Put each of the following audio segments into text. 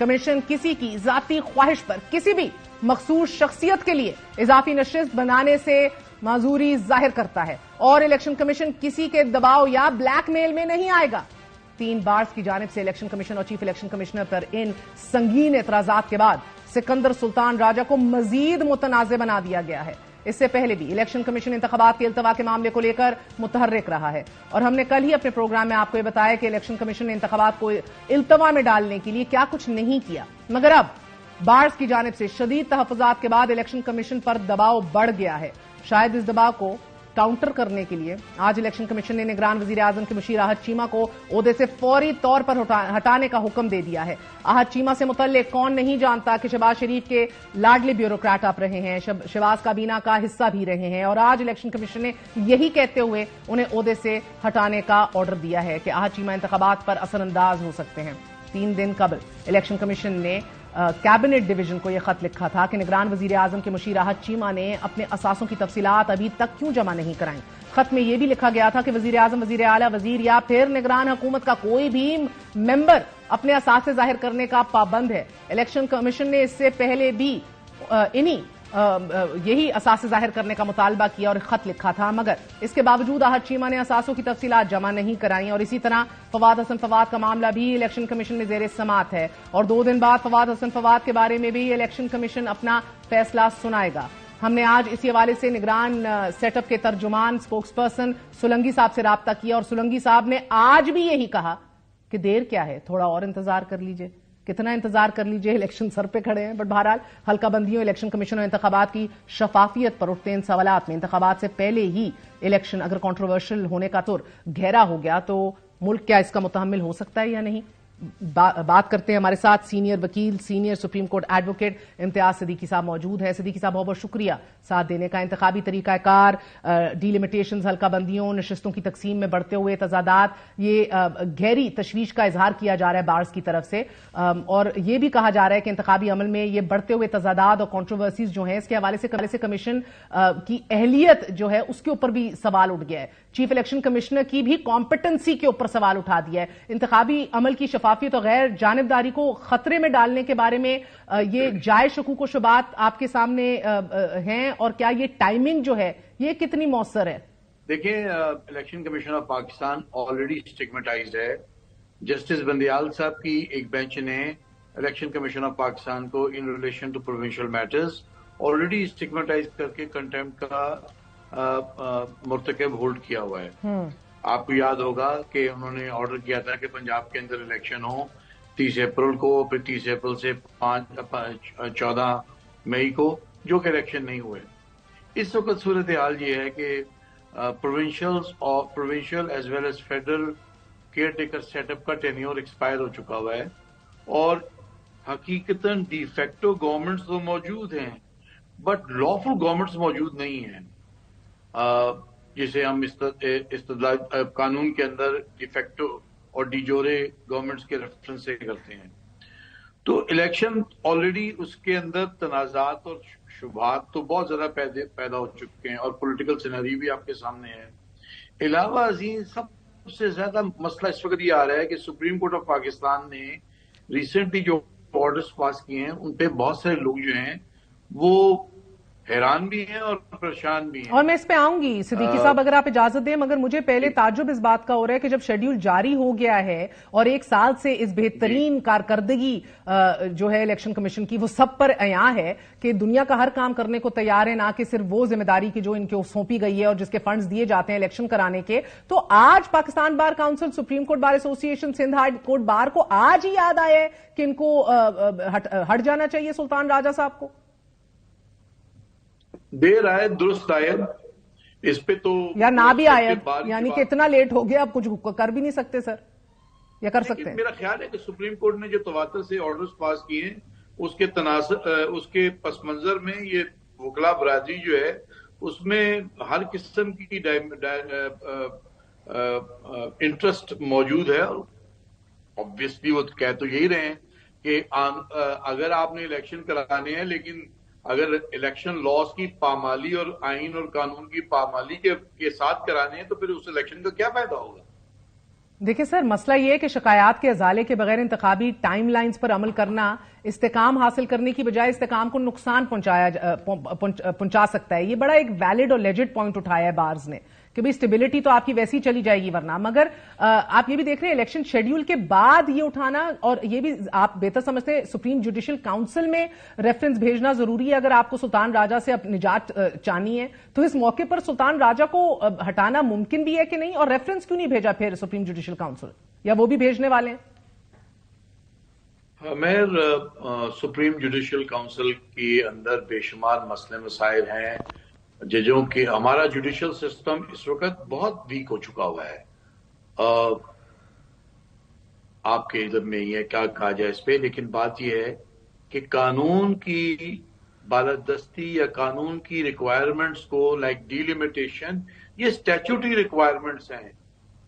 Commission کسی کی ذاتی خواہش پر کسی بھی مخصوص شخصیت کے لیے اضافی نشست بنانے سے معذوری ظاہر کرتا ہے اور الیکشن کمیشن کسی کے دباؤ یا بلیک میل میں نہیں آئے گا۔ 3 بارز کی جانب سے الیکشن کمیشن اور چیف الیکشن کمشنر پر ان سنگین اعتراضات کے بعد سکندر سلطان راجہ کو مزید متنازع بنا دیا گیا ہے۔ اس سے پہلے بھی الیکشن کمیشن انتخابات کے التوا کے معاملے کو لے کر متحرک رہا ہے اور ہم نے کل ہی اپنے پروگرام میں آپ کو یہ بتایا کہ الیکشن کمیشن نے انتخابات کو التوا میں ڈالنے کے لیے کیا کچھ نہیں کیا، مگر اب بارز کی جانب سے شدید تحفظات کے بعد الیکشن کمیشن پر دباؤ بڑھ گیا ہے۔ شاید اس دباؤ کو کاؤنٹر کرنے کے لیے آج الیکشن کمیشن نے نگران وزیر اعظم کے مشیر احد چیمہ کو عہدے سے فوری طور پر ہٹانے کا حکم دے دیا ہے۔ احد چیمہ سے متعلق کون نہیں جانتا کہ شہباز شریف کے لاڈلے بیوروکریٹ آپ رہے ہیں، شہباز کابینہ کا حصہ بھی رہے ہیں، اور آج الیکشن کمیشن نے یہی کہتے ہوئے انہیں عہدے سے ہٹانے کا آرڈر دیا ہے کہ احد چیمہ انتخابات پر اثر انداز ہو سکتے ہیں۔ 3 دن قبل الیکشن کمیشن نے کیبنٹ ڈویژن کو یہ خط لکھا تھا کہ نگران وزیر اعظم کے مشیر احد چیمہ نے اپنے اثاثوں کی تفصیلات ابھی تک کیوں جمع نہیں کرائیں۔ خط میں یہ بھی لکھا گیا تھا کہ وزیر اعظم، وزیر اعلیٰ، وزیر یا پھر نگران حکومت کا کوئی بھی ممبر اپنے اثاثے ظاہر کرنے کا پابند ہے۔ الیکشن کمیشن نے اس سے پہلے بھی یہی اثاثے ظاہر کرنے کا مطالبہ کیا اور خط لکھا تھا، مگر اس کے باوجود احد چیمہ نے اثاثوں کی تفصیلات جمع نہیں کرائیں، اور اسی طرح فواد حسن فواد کا معاملہ بھی الیکشن کمیشن میں زیر سماعت ہے اور 2 دن بعد فواد حسن فواد کے بارے میں بھی الیکشن کمیشن اپنا فیصلہ سنائے گا۔ ہم نے آج اسی حوالے سے نگران سیٹ اپ کے ترجمان اسپوکس پرسن سولنگی صاحب سے رابطہ کیا اور سولنگی صاحب نے آج بھی یہی کہا کہ دیر کیا ہے، تھوڑا اور انتظار کر لیجئے، کتنا انتظار کر لیجئے، الیکشن سر پہ کھڑے ہیں۔ بٹ بہرحال حلقہ بندیوں، الیکشن کمیشن اور انتخابات کی شفافیت پر اٹھتے ان سوالات میں انتخابات سے پہلے ہی الیکشن اگر کنٹروورشل ہونے کا طور گہرا ہو گیا تو ملک کیا اس کا متحمل ہو سکتا ہے یا نہیں؟ بات کرتے ہیں، ہمارے ساتھ سینئر وکیل، سینئر سپریم کورٹ ایڈوکیٹ امتیاز صدیقی صاحب موجود ہیں۔ صدیقی صاحب بہت بہت شکریہ ساتھ دینے کا۔ انتخابی طریقہ کار، ڈی لمیٹیشنز، حلقہ بندیوں، نشستوں کی تقسیم میں بڑھتے ہوئے تضادات، یہ گہری تشویش کا اظہار کیا جا رہا ہے بارز کی طرف سے، اور یہ بھی کہا جا رہا ہے کہ انتخابی عمل میں یہ بڑھتے ہوئے تضادات اور کنٹروورسیز جو ہیں اس کے حوالے سے کمیشن کی اہلیت جو ہے اس کے اوپر بھی سوال اٹھ گیا ہے۔ چیف الیکشن کمشنر کی بھی کمپٹنسی کے اوپر سوال اٹھا دیا ہے۔ انتخابی عمل کی شفافیت اور غیر جانبداری کو خطرے میں ڈالنے کے بارے میں یہ جائز شکوک و شبہات آپ کے سامنے ہیں، اور کیا یہ ٹائمنگ جو ہے یہ کتنی مؤثر ہے؟ دیکھیں، election commission of Pakistan already stigmatised ہے۔ جسٹس بندیال صاحب کی ایک بینچ نے الیکشن کمیشن آف پاکستان کو in relation to provincial matters already stigmatise کر کے کنٹیمپٹ کا مرتکب ہولڈ کیا ہوا ہے۔ آپ کو یاد ہوگا کہ انہوں نے آرڈر کیا تھا کہ پنجاب کے اندر الیکشن ہو 30 اپریل کو، پھر 30 اپریل سے 14 مئی کو، جو کہ الیکشن نہیں ہوئے۔ اس وقت صورتحال یہ ہے کہ provincial as well as federal caretaker set up کا ٹینیور ایکسپائر ہو چکا ہوا ہے، اور حقیقتاً ڈی فیکٹو گورنمنٹس تو موجود ہیں بٹ لافل گورنمنٹس موجود نہیں ہیں، جسے ہم استدلال قانون کے اندر ڈی فیکٹو اور ڈی جورے گورنمنٹس کے ریفرنس سے کرتے ہیں۔ تو الیکشن آلریڈی اس کے اندر تنازعات اور شبہات تو بہت زیادہ پیدا ہو چکے ہیں، اور پولیٹیکل سینری بھی آپ کے سامنے ہے۔ علاوہ ازیں سب سے زیادہ مسئلہ اس وقت یہ آ رہا ہے کہ سپریم کورٹ آف پاکستان نے ریسنٹلی جو آرڈرز پاس کیے ہیں ان پہ بہت سارے لوگ جو ہیں وہ حیران بھی ہیں اور پریشان بھی ہیں، اور میں اس پہ آؤں گی صدیقی صاحب اگر آپ اجازت دیں، مگر مجھے پہلے تعجب اس بات کا ہو رہا ہے کہ جب شیڈیول جاری ہو گیا ہے اور 1 سال سے اس بہترین کارکردگی جو ہے الیکشن کمیشن کی وہ سب پر عیاں ہے کہ دنیا کا ہر کام کرنے کو تیار ہے، نہ کہ صرف وہ ذمہ داری کی جو ان کو سونپی گئی ہے اور جس کے فنڈز دیے جاتے ہیں الیکشن کرانے کے، تو آج پاکستان بار کاؤنسل، سپریم کورٹ بار ایسوسی ایشن، سندھ ہائی کورٹ بار کو آج ہی یاد آیا ہے کہ ان کو ہٹ جانا چاہیے سلطان راجہ صاحب کو؟ دیر آئے درست آئے، اس پہ تو یا نہ بھی آئے، یعنی کہ اتنا لیٹ ہو گیا اب کچھ کر بھی نہیں سکتے سر، یا کر سکتے ہیں؟ میرا خیال ہے کہ سپریم کورٹ نے جو تواتر سے آرڈرز پاس کیے ہیں اس کے پس منظر میں یہ وکلا برادری جو ہے اس میں ہر قسم کی انٹرسٹ موجود ہے، اور obviously وہ کہہ تو یہی رہے ہیں کہ اگر آپ نے الیکشن کرانے ہیں، لیکن اگر الیکشن لاز کی پامالی اور آئین اور قانون کی پامالی کے ساتھ کرانے ہیں تو پھر اس الیکشن کا کیا فائدہ ہوگا؟ دیکھیں سر، مسئلہ یہ ہے کہ شکایات کے ازالے کے بغیر انتخابی ٹائم لائنز پر عمل کرنا استحکام حاصل کرنے کی بجائے استحکام کو نقصان پہنچا سکتا ہے. یہ بڑا ایک ویلڈ اور لیجٹ پوائنٹ اٹھایا ہے بارز نے کہ بھئی اسٹیبلٹی تو آپ کی ویسی چلی جائے گی ورنہ. مگر آپ یہ بھی دیکھ رہے ہیں الیکشن شیڈیول کے بعد یہ اٹھانا، اور یہ بھی آپ بہتر سمجھتے ہیں سپریم جوڈیشل کاؤنسل میں ریفرنس بھیجنا ضروری ہے اگر آپ کو سلطان راجہ سے نجات چاہنی ہے. تو اس موقع پر سلطان راجہ کو ہٹانا ممکن بھی ہے کہ نہیں، اور ریفرنس کیوں نہیں بھیجا پھر سپریم جوڈیشل کاؤنسل، یا وہ بھی بھیجنے والے ہیں؟ سپریم جوڈیشل کاؤنسل کے اندر بے شمار مسئلے مسائل ہیں. ججوں کے ہمارا جوڈیشل سسٹم اس وقت بہت ویک ہو چکا ہوا ہے. آپ کے علم میں یہ کیا کہا جائے اس پہ، لیکن بات یہ ہے کہ قانون کی بالادستی یا قانون کی ریکوائرمنٹس کو لائک ڈیلیمیٹیشن، یہ اسٹیچوٹری ریکوائرمنٹس ہیں.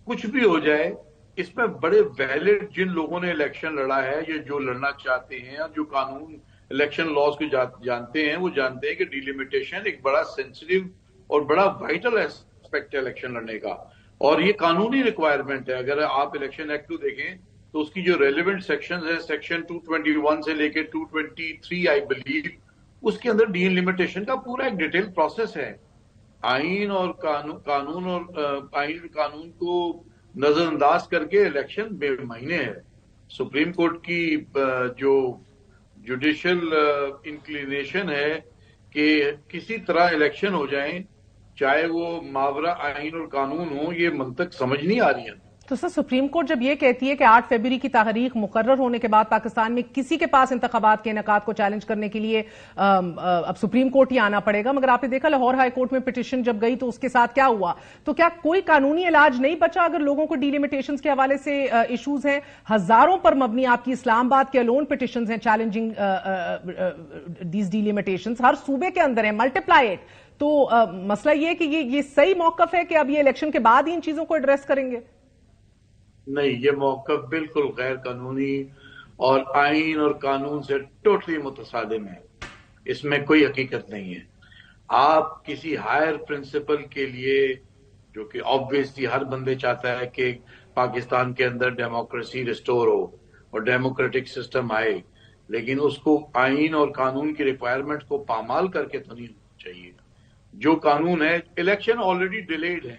کچھ بھی ہو جائے اس میں بڑے ویلڈ جن لوگوں نے الیکشن لڑا ہے یا جو لڑنا چاہتے ہیں اور جو قانون الیکشن لاز کو جانتے ہیں، وہ جانتے ہیں کہ ڈیلیمیٹیشن ایک بڑا سینسٹیو اور بڑا وائٹل ایسپیکٹ ہے الیکشن لڑنے کا، اور یہ قانونی ریکوائرمنٹ ہے. اگر آپ الیکشن ایکٹ کو دیکھیں تو اس کی جو ریلیونٹ سیکشنز ہیں، سیکشن 221 سے لے کے 223 آئی بلیو، اس کے اندر ڈیلیمیٹیشن کا پورا ایک ڈیٹیل پروسیس ہے. آئین اور قانون کو نظر انداز کر کے الیکشن بے مہینے ہے. سپریم کورٹ کی جو جوڈیشل انکلینیشن ہے کہ کسی طرح الیکشن ہو جائیں چاہے وہ ماورا آئین اور قانون ہو، یہ منطق سمجھ نہیں آ رہی ہے. تو سر، سپریم کورٹ جب یہ کہتی ہے کہ 8 فروری کی تاریخ مقرر ہونے کے بعد پاکستان میں کسی کے پاس انتخابات کے انعقاد کو چیلنج کرنے کے لیے اب سپریم کورٹ ہی آنا پڑے گا، مگر آپ نے دیکھا لاہور ہائی کورٹ میں پٹیشن جب گئی تو اس کے ساتھ کیا ہوا؟ تو کیا کوئی قانونی علاج نہیں بچا اگر لوگوں کو ڈیلیمیٹیشنز کے حوالے سے ایشوز ہیں؟ ہزاروں پر مبنی آپ کی اسلام آباد کے الون پٹیشنز ہیں چیلنجنگ دیز ڈیلیمیٹیشنز، ہر صوبے کے اندر ہیں، ملٹیپلائی اٹ. تو مسئلہ یہ ہے کہ یہ صحیح موقف ہے کہ اب یہ الیکشن کے بعد ہی ان چیزوں کو ایڈریس کریں گے؟ نہیں، یہ موقف بالکل غیر قانونی اور آئین اور قانون سے ٹوٹلی متصادم ہے. اس میں کوئی حقیقت نہیں ہے. آپ کسی ہائر پرنسپل کے لیے، جو کہ آبویسلی ہر بندے چاہتا ہے کہ پاکستان کے اندر ڈیموکریسی ریسٹور ہو اور ڈیموکریٹک سسٹم آئے، لیکن اس کو آئین اور قانون کی ریکوائرمنٹ کو پامال کر کے تو نہیں ہونا چاہیے. جو قانون ہے، الیکشن آلریڈی ڈیلیڈ ہے،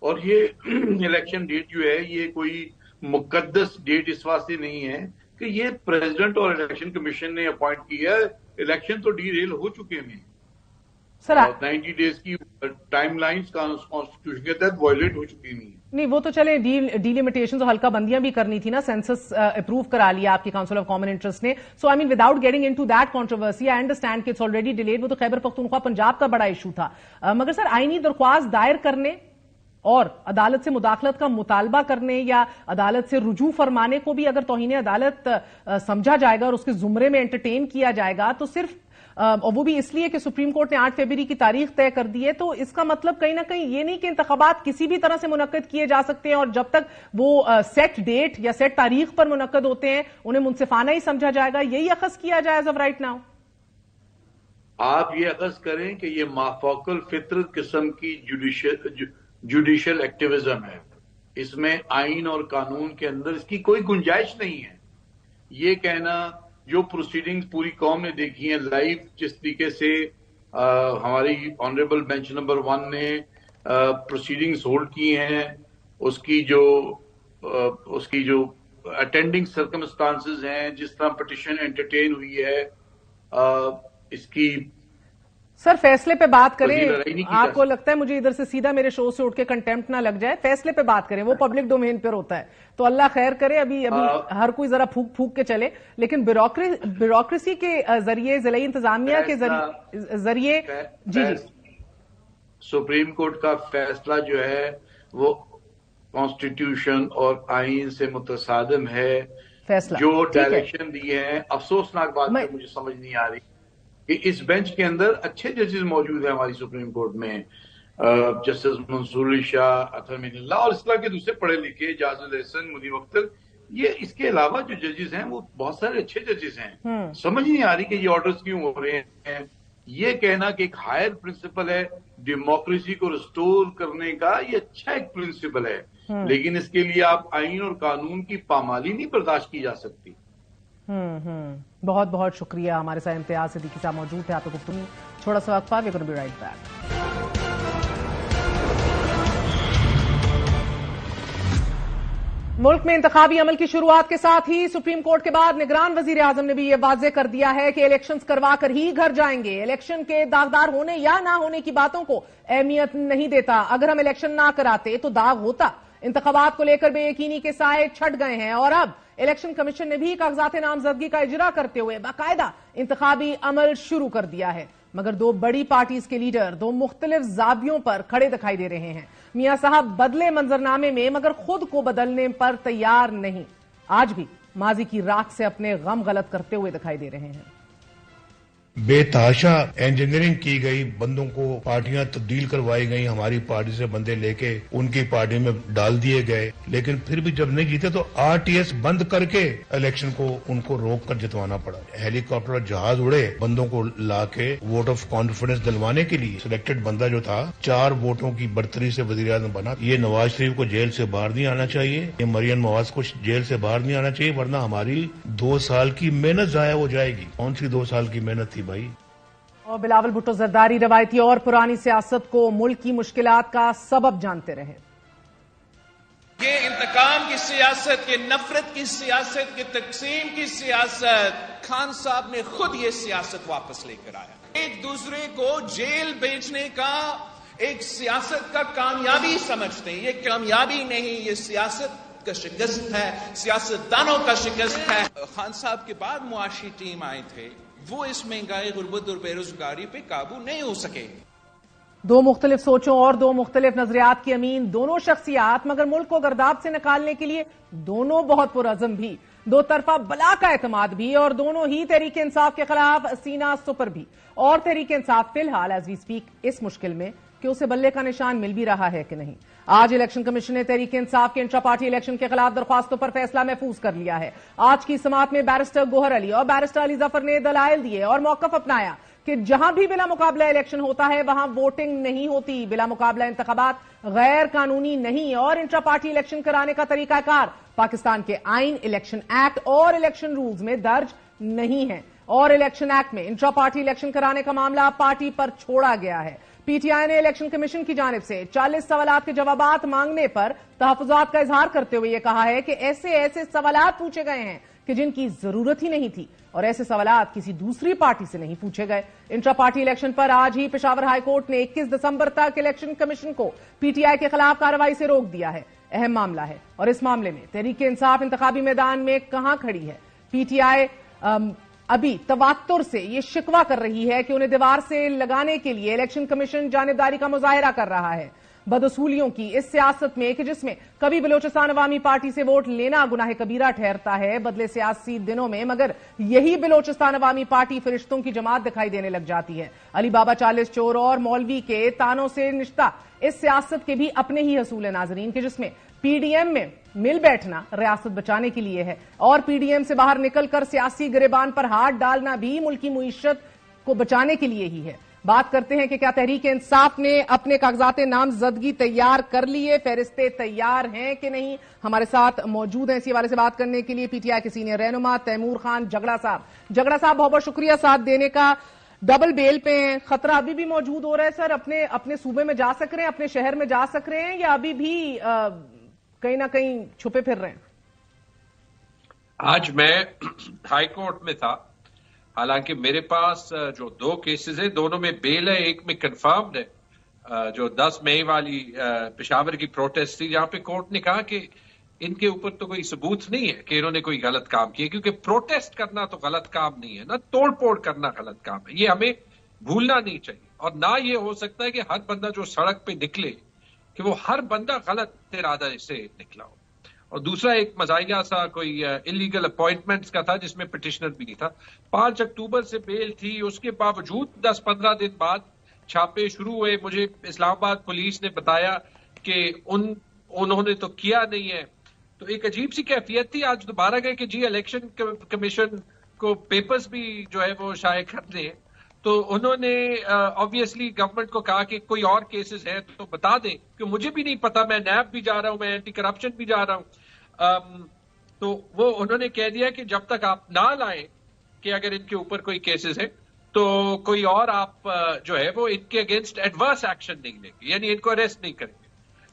اور یہ الیکشن ڈیٹ جو ہے یہ کوئی مقدس ڈیٹ اس واسطے نہیں ہے کہ یہ پریزیڈنٹ اور الیکشن کمیشن نے اپوائنٹ کیا ہے. الیکشن تو ڈی ریل ہو چکے ہیں سر. 90 ڈیز کی ٹائم لائنز کانسٹیٹیوشن کے تحت وائلیٹ ہو چکی ہیں. نہیں، وہ تو چلے ڈیلیمیٹیشنز اور حلقہ بندیاں بھی کرنی تھی نا، سینسس اپروو کرا لیا آپ کی کاؤنسل آف کامن انٹرسٹ نے. So I mean without getting into that controversy, I understand کہ اٹس آلریڈی ڈیلیڈ. وہ تو خیبر پختونخوا پنجاب کا بڑا ایشو تھا. مگر سر، آئینی درخواست دائر کرنے اور عدالت سے مداخلت کا مطالبہ کرنے یا عدالت سے رجوع فرمانے کو بھی اگر توہین عدالت سمجھا جائے گا اور اس کے زمرے میں انٹرٹین کیا جائے گا، تو صرف اور وہ بھی اس لیے کہ سپریم کورٹ نے 8 فروری کی تاریخ طے کر دی ہے، تو اس کا مطلب کہیں نہ کہیں یہ نہیں کہ انتخابات کسی بھی طرح سے منعقد کیے جا سکتے ہیں، اور جب تک وہ سیٹ ڈیٹ یا سیٹ تاریخ پر منعقد ہوتے ہیں انہیں منصفانہ ہی سمجھا جائے گا. یہی اخذ کیا جائے ایز آف رائٹ ناؤ؟ آپ یہ اخذ کریں کہ یہ مافوق الفطرت قسم کی جوڈیشل ایکٹیویزم ہے. اس میں آئین اور قانون کے اندر اس کی کوئی گنجائش نہیں ہے. یہ کہنا، جو پروسیڈنگز پوری قوم نے دیکھی ہیں لائیو، جس طریقے سے ہماری آنریبل بینچ نمبر 1 نے پروسیڈنگز ہولڈ کی ہیں، اس کی جو اٹینڈنگ سرکمسٹانسز ہیں، جس طرح پٹیشن انٹرٹین ہوئی ہے، اس کی سر فیصلے پہ بات کریں. آپ کو لگتا ہے مجھے ادھر سے سیدھا میرے شو سے اٹھ کے کنٹیمپٹ نہ لگ جائے؟ فیصلے پہ بات کریں، وہ پبلک ڈومین پر ہوتا ہے، تو اللہ خیر کرے. ابھی ہر کوئی ذرا پھونک کے چلے، لیکن بیوروکریسی کے ذریعے، ضلعی انتظامیہ کے ذریعے جی سپریم کورٹ کا فیصلہ جو ہے وہ کانسٹیٹیوشن اور آئین سے متصادم ہے. فیصلہ جو ڈائریکشن دی ہے، افسوسناک بات ہے، مجھے سمجھ نہیں آ رہی کہ اس بینچ کے اندر اچھے ججز موجود ہیں ہماری سپریم کورٹ میں، جسٹس منصور علی شاہ، اطہر امین اللہ اور اس طرح کے دوسرے پڑھے لکھے، اعجاز الحسن، منیب اختر. یہ اس کے علاوہ جو ججز ہیں وہ بہت سارے اچھے ججز ہیں. سمجھ نہیں آ رہی کہ یہ آرڈرز کیوں ہو رہے ہیں. یہ کہنا کہ ایک ہائر پرنسپل ہے ڈیموکریسی کو ریسٹور کرنے کا، یہ اچھا ایک پرنسپل ہے. لیکن اس کے لیے آپ آئین اور قانون کی پامالی نہیں برداشت کی جا سکتی. بہت بہت شکریہ. ہمارے ساتھ امتیاز صدیقی صاحب موجود تھے. آپ کو گفتگو تھوڑا سا وقفہ. وی گونا بی رائٹ بیک. ملک میں انتخابی عمل کی شروعات کے ساتھ ہی سپریم کورٹ کے بعد نگران وزیر اعظم نے بھی یہ واضح کر دیا ہے کہ الیکشنز کروا کر ہی گھر جائیں گے. الیکشن کے داغدار ہونے یا نہ ہونے کی باتوں کو اہمیت نہیں دیتا. اگر ہم الیکشن نہ کراتے تو داغ ہوتا. انتخابات کو لے کر بے یقینی کے سائے چھٹ گئے ہیں اور اب الیکشن کمیشن نے بھی کاغذات نامزدگی کا اجرا کرتے ہوئے باقاعدہ انتخابی عمل شروع کر دیا ہے. مگر دو بڑی پارٹیز کے لیڈر دو مختلف زاویوں پر کھڑے دکھائی دے رہے ہیں. میاں صاحب بدلے منظرنامے میں مگر خود کو بدلنے پر تیار نہیں. آج بھی ماضی کی راکھ سے اپنے غم غلط کرتے ہوئے دکھائی دے رہے ہیں. بے تحاشا انجینئرنگ کی گئی, بندوں کو پارٹیاں تبدیل کروائی گئی, ہماری پارٹی سے بندے لے کے ان کی پارٹی میں ڈال دیے گئے, لیکن پھر بھی جب نہیں جیتے تو آر ٹی ایس بند کر کے الیکشن کو ان کو روک کر جتوانا پڑا. ہیلی کاپٹر اور جہاز اڑے بندوں کو لا کے ووٹ آف کانفیڈنس دلوانے کے لیے. سلیکٹڈ بندہ جو تھا 4 ووٹوں کی برتری سے وزیر اعظم بنا. یہ نواز شریف کو جیل سے باہر نہیں آنا چاہیے, یہ مریم نواز کو جیل سے باہر نہیں آنا چاہیے, ورنہ ہماری 2 سال کی محنت ضائع ہو جائے گی. کون سی 2 سال کی محنت تھی بھائی. اور بلاول بھٹو زرداری روایتی اور پرانی سیاست کو ملک کی مشکلات کا سبب جانتے رہے. یہ انتقام کی سیاست, یہ نفرت کی سیاست, یہ تقسیم کی سیاست, خان صاحب نے خود یہ سیاست واپس لے کر آیا. ایک دوسرے کو جیل بھیجنے کا ایک سیاست کا کامیابی سمجھتے ہیں. یہ کامیابی نہیں, یہ سیاست کا شکست ہے, سیاست دانوں کا شکست ہے. خان صاحب کے بعد معاشی ٹیم آئے تھے, وہ اس مہنگائی, غربت اور بے روزگاری پہ قابو نہیں ہو سکے. دو مختلف سوچوں اور دو مختلف نظریات کی امین دونوں شخصیات, مگر ملک کو گرداب سے نکالنے کے لیے دونوں بہت پرعزم بھی, دو طرفہ بلا کا اعتماد بھی, اور دونوں ہی تحریک انصاف کے خلاف سینہ سپر بھی. اور تحریک انصاف فی الحال ایز وی سپیک اس مشکل میں کہ اسے بلے کا نشان مل بھی رہا ہے کہ نہیں. آج الیکشن کمیشن نے تحریک انصاف کے انٹرا پارٹی الیکشن کے خلاف درخواستوں پر فیصلہ محفوظ کر لیا ہے. آج کی سماعت میں بیرسٹر گوہر علی اور بیرسٹر علی ظفر نے دلائل دیے اور موقف اپنایا کہ جہاں بھی بلا مقابلہ الیکشن ہوتا ہے وہاں ووٹنگ نہیں ہوتی, بلا مقابلہ انتخابات غیر قانونی نہیں, اور انٹرا پارٹی الیکشن کرانے کا طریقہ کار پاکستان کے آئین, الیکشن ایکٹ اور الیکشن رولز میں درج نہیں ہے. اور الیکشن ایکٹ میں انٹرا پارٹی الیکشن کرانے کا معاملہ پارٹی پر چھوڑا گیا ہے. پی ٹی آئی نے الیکشن کمیشن کی جانب سے 40 سوالات کے جوابات مانگنے پر تحفظات کا اظہار کرتے ہوئے یہ کہا ہے کہ ایسے سوالات پوچھے گئے ہیں کہ جن کی ضرورت ہی نہیں تھی, اور ایسے سوالات کسی دوسری پارٹی سے نہیں پوچھے گئے. انٹرا پارٹی الیکشن پر آج ہی پشاور ہائی کورٹ نے 21 دسمبر تک الیکشن کمیشن کو پی ٹی آئی کے خلاف کارروائی سے روک دیا ہے. اہم معاملہ ہے, اور اس معاملے میں تحریک انصاف انتخابی میدان میں کہاں کھڑی ہے. پی ٹی آئی ابھی تواتر سے یہ شکوہ کر رہی ہے کہ انہیں دیوار سے لگانے کے لیے الیکشن کمیشن جانبداری کا مظاہرہ کر رہا ہے. بداصولیوں کی اس سیاست میں کہ جس میں کبھی بلوچستان عوامی پارٹی سے ووٹ لینا گناہ کبیرہ ٹھہرتا ہے بدلے سیاسی دنوں میں, مگر یہی بلوچستان عوامی پارٹی فرشتوں کی جماعت دکھائی دینے لگ جاتی ہے. علی بابا 40 چور اور مولوی کے تانوں سے نشتہ اس سیاست کے بھی اپنے ہی حصول ناظرین کہ جس میں پی ڈی ایم میں مل بیٹھنا ریاست بچانے کے لیے ہے, اور پی ڈی ایم سے باہر نکل کر سیاسی گریبان پر ہاتھ ڈالنا بھی ملکی معیشت کو بچانے کے لیے ہی ہے. بات کرتے ہیں کہ کیا تحریک انصاف نے اپنے کاغذات نامزدگی تیار کر لیے, فہرستیں تیار ہیں کہ نہیں. ہمارے ساتھ موجود ہیں اسی حوالے سے بات کرنے کے لیے پی ٹی آئی کے سینئر رہنما تیمور خان جگڑا صاحب. جگڑا صاحب بہت بہت شکریہ ساتھ دینے کا. ڈبل بیل پہ ہیں, خطرہ ابھی بھی موجود ہو رہا ہے سر, اپنے صوبے میں جا سک رہے ہیں, اپنے شہر میں جا سک رہے ہیں, یا ابھی بھی کہیں نہ کہیں چھپے پھر رہے ہیں؟ آج میں ہائی کورٹ میں تھا, حالانکہ میرے پاس جو 2 کیسز ہیں دونوں میں بیل ہے, ایک میں کنفرمڈ ہے, جو 10 مئی والی پشاور کی پروٹیسٹ تھی جہاں پہ کورٹ نے کہا کہ ان کے اوپر تو کوئی ثبوت نہیں ہے کہ انہوں نے کوئی غلط کام کیا, کیونکہ پروٹیسٹ کرنا تو غلط کام نہیں ہے, نہ توڑ پھوڑ کرنا غلط کام ہے, یہ ہمیں بھولنا نہیں چاہیے. اور نہ یہ ہو سکتا ہے کہ ہر بندہ جو سڑک پہ نکلے کہ وہ ہر بندہ غلط ارادہ سے نکلا ہو. اور دوسرا ایک مزاحیہ سا کوئی انلیگل اپوائنٹمنٹس کا تھا جس میں پٹیشنر بھی نہیں تھا. 5 اکتوبر سے بیل تھی, اس کے باوجود 10-15 دن بعد چھاپے شروع ہوئے. مجھے اسلام آباد پولیس نے بتایا کہ انہوں نے تو کیا نہیں ہے. تو ایک عجیب سی کیفیت تھی. آج دوبارہ گئے کہ جی الیکشن کمیشن کو پیپرز بھی جو ہے وہ شائع کر دیں, تو انہوں نے آبویسلی گورنمنٹ کو کہا کہ کوئی اور کیسز ہیں تو بتا دیں، کہ مجھے بھی نہیں پتا، میں نیب بھی جا رہا ہوں، میں اینٹی کرپشن بھی جا رہا ہوں. تو وہ انہوں نے کہہ دیا کہ جب تک آپ نہ لائیں کہ اگر ان کے اوپر کوئی کیسز ہے تو کوئی اور آپ جو ہے وہ ان کے اگینسٹ ایڈورس ایکشن نہیں لیں گے، یعنی ان کو اریسٹ نہیں کریں گے.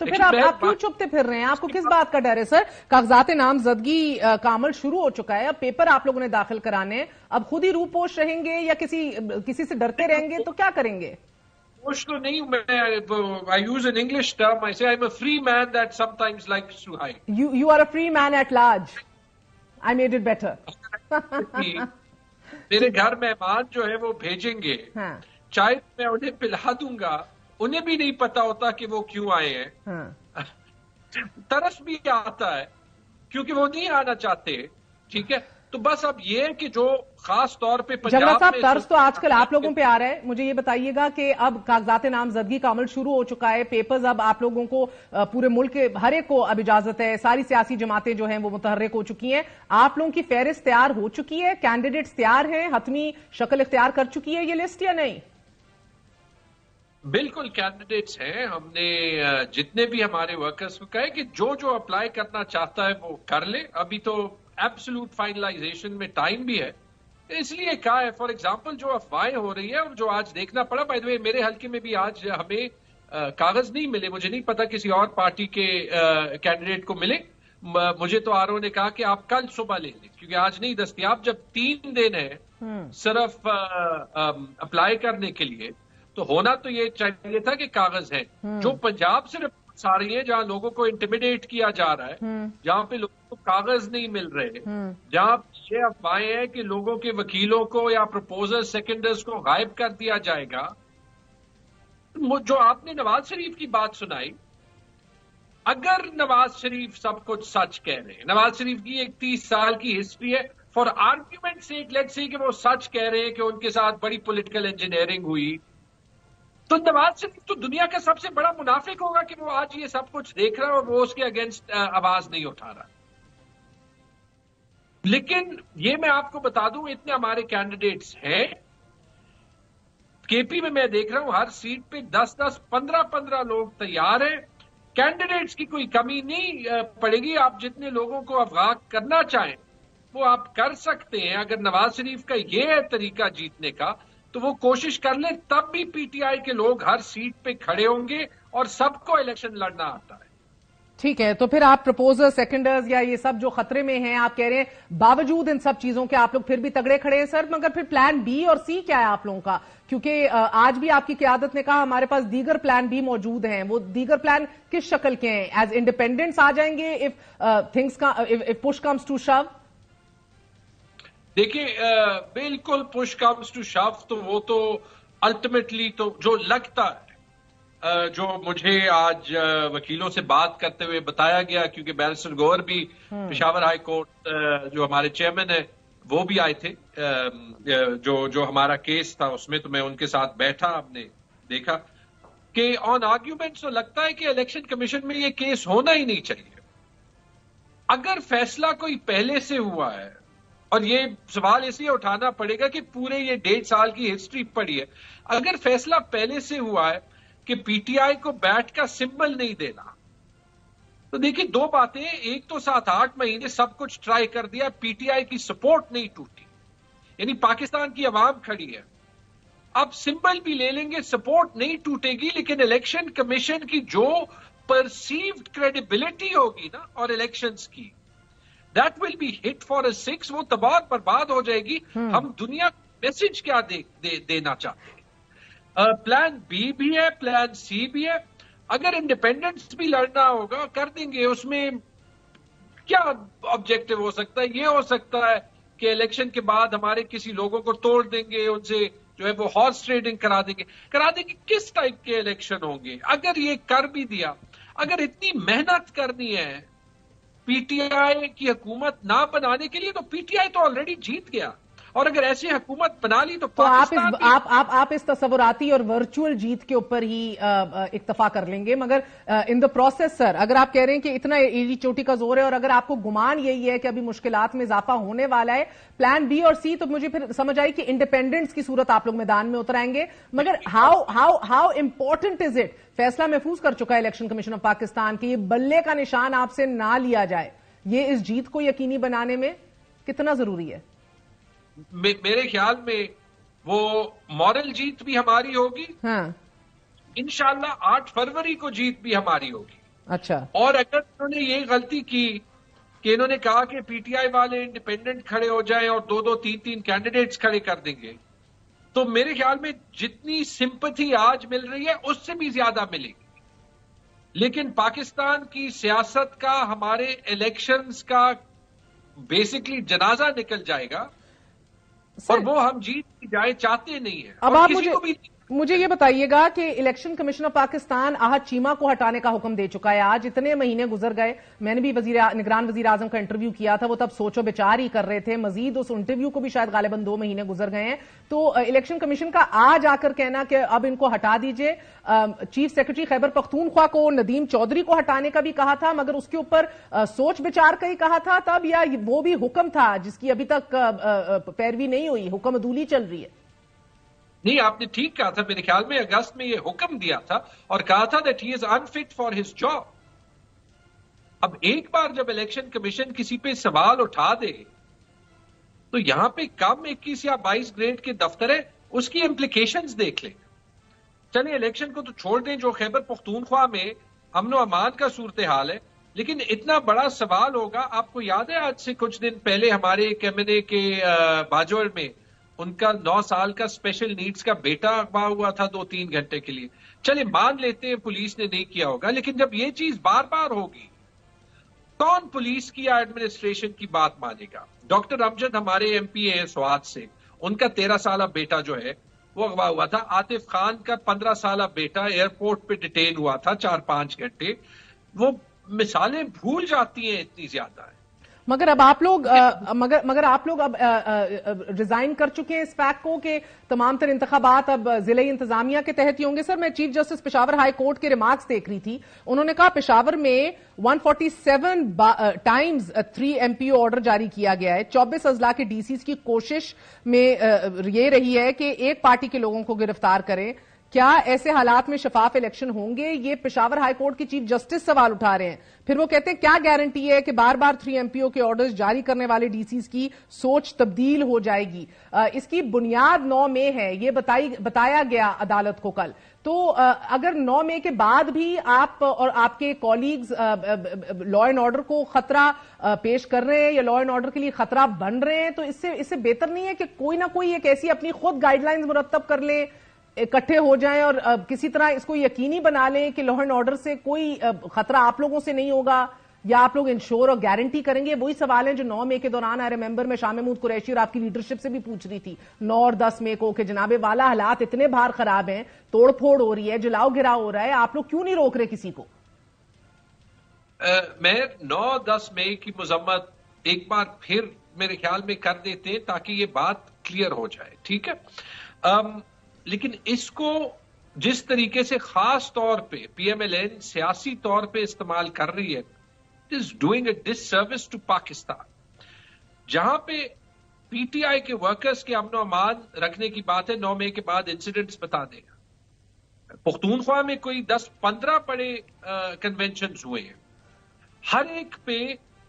تو پھر آپ کیوں چھپتے پھر رہے ہیں؟ آپ کو کس بات کا ڈر ہے سر؟ کاغذات نامزدگی کا عمل شروع ہو چکا ہے، اب پیپر آپ لوگوں نے داخل کرانے ہیں، اب خود ہی روپوش رہیں گے یا کسی سے ڈرتے رہیں گے تو کیا کریں گے؟ پوش تو نہیں ہوں میں، I use an English term, I say I'm a free man that sometimes likes to hide. You are a free man at large. I made it better. میرے گھر مہمان جو ہے وہ بھیجیں گے، ہاں چائے میں انہیں پلا دوں گا، انہیں بھی نہیں پتا ہوتا کہ وہ کیوں آئے ہیں. ہاں ترس بھی آتا ہے کیونکہ وہ نہیں آنا چاہتے. ٹھیک ہے، تو بس اب یہ ہے کہ جو خاص طور پہ جملہ پنجاب صاحب میں طرز تو آج کل آپ لوگوں پہ آ رہا ہے. مجھے یہ بتائیے گا کہ اب کاغذات نامزدگی کا عمل شروع ہو چکا ہے، پیپرز اب آپ لوگوں کو پورے ملک کے ہر ایک کو اب اجازت ہے، ساری سیاسی جماعتیں جو ہیں وہ متحرک ہو چکی ہیں، آپ لوگوں کی فہرست تیار ہو چکی ہے، کینڈیڈیٹس تیار ہیں، حتمی شکل اختیار کر چکی ہے یہ لسٹ یا نہیں؟ بالکل کینڈیڈیٹس ہیں. ہم نے جتنے بھی ہمارے ورکرز کو کہا ہے کہ جو اپلائی کرنا چاہتا ہے وہ کر لے. ابھی تو ایبسولوٹ فائنلائزیشن میں ٹائم بھی ہے، اس لیے کہا ہے. فار ایگزامپل جو افواہیں ہو رہی ہیں اور جو آج دیکھنا پڑا، بائی دا وے میرے حلقے میں بھی آج ہمیں کاغذ نہیں ملے، مجھے نہیں پتا کسی اور پارٹی کے کینڈیڈیٹ کو ملے. مجھے تو آر او نے کہا کہ آپ کل صبح لے لیں کیونکہ آج نہیں دستیاب. جب 3 دن ہے صرف اپلائی کرنے کے لیے تو ہونا تو یہ چاہیے تھا کہ کاغذ ہیں. جو پنجاب سے رپورٹس آ رہی ہیں جہاں لوگوں کو انٹیمیڈیٹ کیا جا رہا ہے، جہاں پہ لوگوں کو کاغذ نہیں مل رہے، جہاں یہ افواہیں ہیں کہ لوگوں کے وکیلوں کو یا پروپوزر سیکنڈرز کو غائب کر دیا جائے گا. جو آپ نے نواز شریف کی بات سنائی، اگر نواز شریف سب کچھ سچ کہہ رہے ہیں، نواز شریف کی ایک 30 سال کی ہسٹری ہے، for argument sake let's see کہ وہ سچ کہہ رہے ہیں کہ ان کے ساتھ بڑی پولیٹیکل انجینئرنگ ہوئی، تو نواز شریف تو دنیا کا سب سے بڑا منافق ہوگا کہ وہ آج یہ سب کچھ دیکھ رہا ہے اور وہ اس کے اگینسٹ آواز نہیں اٹھا رہا. لیکن یہ میں آپ کو بتا دوں، اتنے ہمارے کینڈیڈیٹس ہیں. کے پی میں دیکھ رہا ہوں ہر سیٹ پہ 10-10 15-15 لوگ تیار ہیں. کینڈیڈیٹس کی کوئی کمی نہیں پڑے گی. آپ جتنے لوگوں کو افغان کرنا چاہیں وہ آپ کر سکتے ہیں. اگر نواز شریف کا یہ ہے طریقہ جیتنے کا تو وہ کوشش کر لیں، تب بھی پی ٹی آئی کے لوگ ہر سیٹ پہ کھڑے ہوں گے اور سب کو الیکشن لڑنا آتا ہے. ٹھیک ہے، تو پھر آپ پروپوزر سیکنڈرز یا یہ سب جو خطرے میں ہیں، آپ کہہ رہے ہیں باوجود ان سب چیزوں کے آپ لوگ پھر بھی تگڑے کھڑے ہیں سر، مگر پھر پلان بی اور سی کیا ہے آپ لوگوں کا؟ کیونکہ آج بھی آپ کی قیادت نے کہا ہمارے پاس دیگر پلان بھی موجود ہیں. وہ دیگر پلان کس شکل کے ہیں؟ ایز انڈیپینڈنٹس آ جائیں گے if push comes to shove؟ دیکھیں بالکل push comes to shove تو وہ تو الٹیمیٹلی تو جو لگتا ہے، جو مجھے آج وکیلوں سے بات کرتے ہوئے بتایا گیا، کیونکہ بیرسٹر گوہر بھی پشاور ہائی کورٹ جو ہمارے چیئرمین ہیں وہ بھی آئے تھے، جو ہمارا کیس تھا اس میں تو میں ان کے ساتھ بیٹھا، ہم نے دیکھا کہ آن آرگیومنٹس تو لگتا ہے کہ الیکشن کمیشن میں یہ کیس ہونا ہی نہیں چاہیے. اگر فیصلہ کوئی پہلے سے ہوا ہے، اور یہ سوال اس لیے اٹھانا پڑے گا کہ پورے یہ 1.5 سال کی ہسٹری پڑی ہے، اگر فیصلہ پہلے سے ہوا ہے کہ پی ٹی آئی کو بیٹ کا سمبل نہیں دینا، تو دیکھیں 2 باتیں. ایک تو 7-8 مہینے سب کچھ ٹرائی کر دیا، پی ٹی آئی کی سپورٹ نہیں ٹوٹی، یعنی پاکستان کی عوام کھڑی ہے. اب سمبل بھی لے لیں گے، سپورٹ نہیں ٹوٹے گی، لیکن الیکشن کمیشن کی جو پرسیوڈ کریڈیبلٹی ہوگی نا اور الیکشنز کی، that will be hit for a 6. وہ تباہ برباد ہو جائے گی. ہم دنیا کو میسج کیا دینا چاہتے ہیں؟ پلان بی بھی ہے، پلان سی بھی ہے. اگر انڈیپینڈنس بھی لڑنا ہوگا کر دیں گے. اس میں کیا آبجیکٹو ہو سکتا ہے؟ یہ ہو سکتا ہے کہ الیکشن کے بعد ہمارے کسی لوگوں کو توڑ دیں گے، ان سے جو ہے وہ ہارس ٹریڈنگ کرا دیں گے. کس ٹائپ کے الیکشن ہوں گے؟ اگر یہ کر بھی دیا، اگر اتنی محنت کرنی ہے پی ٹی آئی کی حکومت نہ بنانے کے لیے، تو پی ٹی آئی تو آلریڈی جیت گیا. اور اگر ایسی حکومت بنا لی تو آپ اس تصوراتی اور ورچوئل جیت کے اوپر ہی اکتفا کر لیں گے، مگر ان دا پروسیس سر اگر آپ کہہ رہے ہیں کہ اتنا ایڑی چوٹی کا زور ہے اور اگر آپ کو گمان یہی ہے کہ ابھی مشکلات میں اضافہ ہونے والا ہے، پلان بی اور سی، تو مجھے پھر سمجھ آئی کہ انڈیپینڈنس کی صورت آپ لوگ میدان میں اتر آئیں گے، مگر ہاؤ امپورٹنٹ از اٹ؟ فیصلہ محفوظ کر چکا ہے الیکشن کمیشن آف پاکستان کہ یہ بلے کا نشان آپ سے نہ لیا جائے، یہ اس جیت کو یقینی بنانے میں کتنا ضروری ہے؟ میرے خیال میں وہ مورل جیت بھی ہماری ہوگی، ہاں انشاءاللہ 8 فروری کو جیت بھی ہماری ہوگی۔ اچھا، اور اگر انہوں نے یہ غلطی کی کہ انہوں نے کہا کہ پی ٹی آئی والے انڈیپینڈنٹ کھڑے ہو جائیں اور 2-2 3-3 کینڈیڈیٹس کھڑے کر دیں گے، تو میرے خیال میں جتنی سمپتھی آج مل رہی ہے اس سے بھی زیادہ ملے گی۔ لیکن پاکستان کی سیاست کا، ہمارے الیکشنز کا بیسکلی جنازہ نکل جائے گا، اور وہ ہم جیت کی جائے چاہتے نہیں ہیں۔ اب آپ مجھے یہ بتائیے گا کہ الیکشن کمیشن آف پاکستان احد چیمہ کو ہٹانے کا حکم دے چکا ہے، آج اتنے مہینے گزر گئے، میں نے بھی نگران وزیر اعظم کا انٹرویو کیا تھا، وہ تب سوچ و بچار ہی کر رہے تھے، مزید اس انٹرویو کو بھی شاید غالباً 2 مہینے گزر گئے ہیں، تو الیکشن کمیشن کا آج آ کر کہنا کہ اب ان کو ہٹا دیجئے، چیف سیکرٹری خیبر پختونخوا کو ندیم چودھری کو ہٹانے کا بھی کہا تھا، مگر اس کے اوپر سوچ بچار کا ہی کہا تھا تب، یا وہ بھی حکم تھا جس کی ابھی تک پیروی نہیں ہوئی، حکم عدولی چل رہی ہے؟ نہیں، آپ نے ٹھیک کہا تھا، میرے خیال میں اگست میں یہ حکم دیا تھا اور کہا تھا that he is unfit for his job۔ اب ایک بار جب الیکشن کمیشن کسی پہ سوال اٹھا دے تو یہاں پہ کم 21 یا 22 گریڈ کے دفتر ہے، اس کی امپلیکیشنز دیکھ لیں۔ چلیں الیکشن کو تو چھوڑ دیں، جو خیبر پختونخوا میں امن و امان کا صورتحال ہے، لیکن اتنا بڑا سوال ہوگا۔ آپ کو یاد ہے آج سے کچھ دن پہلے ہمارے ایک ایم این اے کے باجوڑ میں ان کا 9 سال کا اسپیشل نیڈز کا بیٹا اغوا ہوا تھا 2-3 گھنٹے کے لیے۔ چلے مان لیتے ہیں پولیس نے نہیں کیا ہوگا، لیکن جب یہ چیز بار بار ہوگی، کون پولیس کی یا ایڈمنسٹریشن کی بات مانے گا؟ ڈاکٹر امجد ہمارے ایم پی اے سوات سے، ان کا 13 سالہ بیٹا جو ہے وہ اغوا ہوا تھا۔ عاطف خان کا 15 سالہ بیٹا ایئرپورٹ پہ ڈیٹین ہوا تھا 4-5 گھنٹے۔ وہ مثالیں بھول جاتی ہیں اتنی زیادہ ہے۔ مگر اب آپ لوگ اب ریزائن کر چکے ہیں اس فیکٹ کو کہ تمام تر انتخابات اب ضلعی انتظامیہ کے تحت ہی ہوں گے۔ سر، میں chief justice Peshawar high court کے ریمارکس دیکھ رہی تھی، انہوں نے کہا پشاور میں 147 ٹائمز 3 MPO آرڈر جاری کیا گیا ہے، 24 اضلاع کے ڈی سیز کی کوشش میں یہ رہی ہے کہ ایک پارٹی کے لوگوں کو گرفتار کریں۔ کیا ایسے حالات میں شفاف الیکشن ہوں گے؟ یہ پشاور ہائی کورٹ کی چیف جسٹس سوال اٹھا رہے ہیں۔ پھر وہ کہتے ہیں کیا گارنٹی ہے کہ بار بار 3 MPO کے آرڈرز جاری کرنے والے ڈی سیز کی سوچ تبدیل ہو جائے گی؟ اس کی بنیاد 9 مئی ہے، یہ بتایا گیا عدالت کو کل۔ تو اگر 9 مئی کے بعد بھی آپ اور آپ کے کولیگز لا اینڈ آرڈر کو خطرہ پیش کر رہے ہیں یا لا اینڈ آرڈر کے لیے خطرہ بن رہے ہیں، تو اس سے بہتر نہیں ہے کہ کوئی نہ کوئی ایک ایسی اپنی خود گائیڈ لائنز مرتب کر لیں، اکٹھے ہو جائیں اور کسی طرح اس کو یقینی بنا لیں کہ لا اینڈ آرڈر سے کوئی خطرہ آپ لوگوں سے نہیں ہوگا، یا آپ لوگ انشور اور گارنٹی کریں گے؟ وہی سوال ہیں جو 9 مئی کے دوران آئی ریممبر میں شاہ محمود قریشی اور آپ کی لیڈرشپ سے بھی پوچھ رہی تھی 9 اور 10 مئی کو کہ جناب والا حالات اتنے باہر خراب ہیں، توڑ پھوڑ ہو رہی ہے، جلاؤ گراؤ ہو رہا ہے، آپ لوگ کیوں نہیں روک رہے کسی کو؟ میں 9-10 مئی کی مذمت ایک بار پھر میرے خیال میں کر دیتے ہیں تاکہ یہ بات کلیئر ہو جائے، ٹھیک ہے؟ لیکن اس کو جس طریقے سے خاص طور پہ پی ایم ایل این سیاسی طور پہ استعمال کر رہی ہے، it is doing a disservice to Pakistan. جہاں پہ پی ٹی آئی کے ورکرز کے امن و امان رکھنے کی بات ہے، 9 مئی کے بعد انسیڈنٹس بتا دے گا۔ پختونخوا میں کوئی 10-15 بڑے کنونشنز ہوئے ہیں، ہر ایک پہ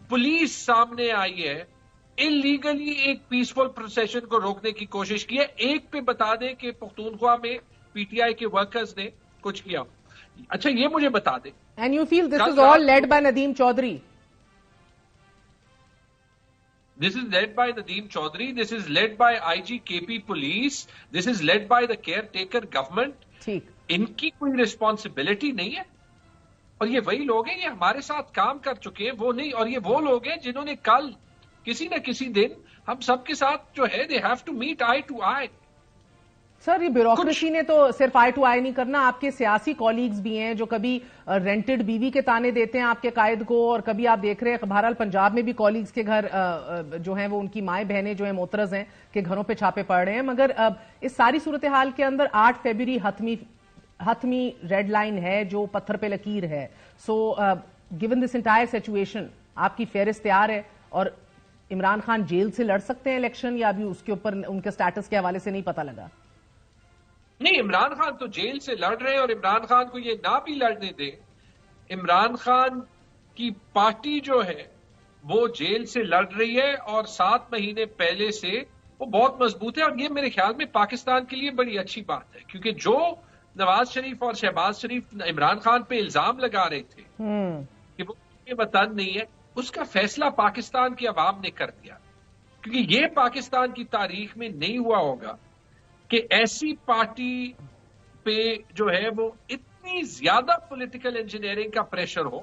پولیس سامنے آئی ہے، انلیگلی ایک پیسفل پروسیشن کو روکنے کی کوشش کی ہے۔ ایک پہ بتا دیں کہ پختونخوا میں پی ٹی آئی کے ورکرز نے کچھ کیا۔ اچھا یہ مجھے بتا دیں، and you feel this is all led by Nadeem Chaudhry? This is led by Nadeem Chaudhary, this is led by IG KP Police, this is led by the caretaker government۔ ٹھیک، ان کی کوئی ریسپانسبلٹی نہیں ہے، اور یہ وہی لوگ ہیں، یہ ہمارے ساتھ کام کر چکے ہیں، وہ نہیں، اور یہ وہ لوگ ہیں جنہوں نے کل کسی نہ کسی دن ہم سب کے ساتھ جو ہے they have to meet eye to eye۔ سر یہ بیوروکریسی نے تو صرف آئی ٹو آئی نہیں کرنا، آپ کے سیاسی کالیگز بھی ہیں جو کبھی رینٹڈ بیوی کے تانے دیتے ہیں آپ کے قائد کو، اور کبھی آپ دیکھ رہے ہیں بہرحال پنجاب میں بھی کالیگز کے گھر جو ہیں وہ ان کی مائیں بہنیں جو ہیں معترض ہیں کہ گھروں پہ چھاپے پڑ رہے ہیں. مگر اس ساری صورتحال کے اندر 8 فیبروری حتمی ریڈ لائن ہے جو پتھر پہ لکیر ہے. So given this entire situation آپ کی فہرست تیار ہے اور عمران خان جیل سے لڑ سکتے ہیں الیکشن، یا ابھی اس کے اوپر ان کے سٹیٹس کے حوالے سے نہیں پتہ لگا؟ نہیں، عمران خان تو جیل سے لڑ رہے ہیں اور عمران خان کو یہ نہ بھی لڑنے دیں. عمران خان کی پارٹی جو ہے وہ جیل سے لڑ رہی ہے اور 7 مہینے پہلے سے وہ بہت مضبوط ہے، اور یہ میرے خیال میں پاکستان کے لیے بڑی اچھی بات ہے، کیونکہ جو نواز شریف اور شہباز شریف عمران خان پہ الزام لگا رہے تھے کہ وہ وطن نہیں ہے، اس کا فیصلہ پاکستان کی عوام نے کر دیا. کیونکہ یہ پاکستان کی تاریخ میں نہیں ہوا ہوگا کہ ایسی پارٹی پہ جو ہے وہ اتنی زیادہ پولیٹیکل انجینئرنگ کا پریشر ہو